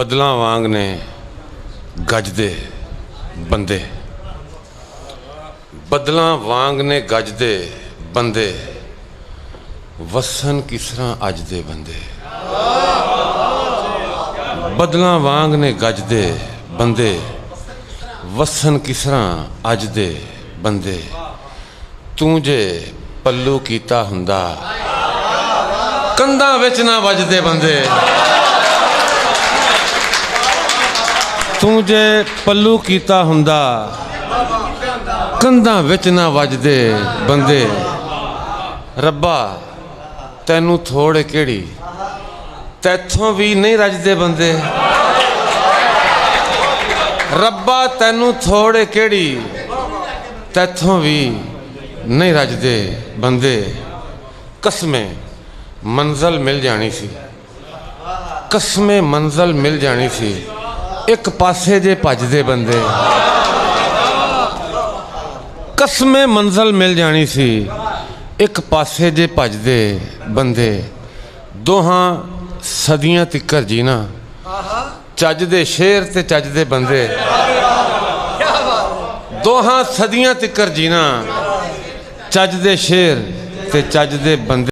बदलां वांग ने गजदे बंदे, बदलां वांग ने गजदे बंदे, वसन किस तरह अज दे बंदे। बदलां वांग ने गजदे बंदे, वसन किस तरह अज दे बंदे। तू जे पल्लू कीता हुंदा कंधां विच ना वजदे बंदे। तू जे पल्लू कीता हुंदा कंधां विच ना वजदे बंदे। रब्बा तैनू थोड़े केड़ी तैथों भी नहीं रजदे बंदे। रब्बा तैनू थोड़े केड़ी तैथों भी नहीं रजदे बंदे। कसमें मंजिल मिल जानी सी, कसमें मंजिल मिल जानी सी, एक पासे जे भजदे बंदे। कसमें मंजिल मिल जानी सी, एक पासे जे भजदे बंदे। दोहां सदियां तिकर जीना चज दे शेर ते चज दे बंदे। दोहां सदियां तिकर जीना चज दे शेर ते चज दे बंदे।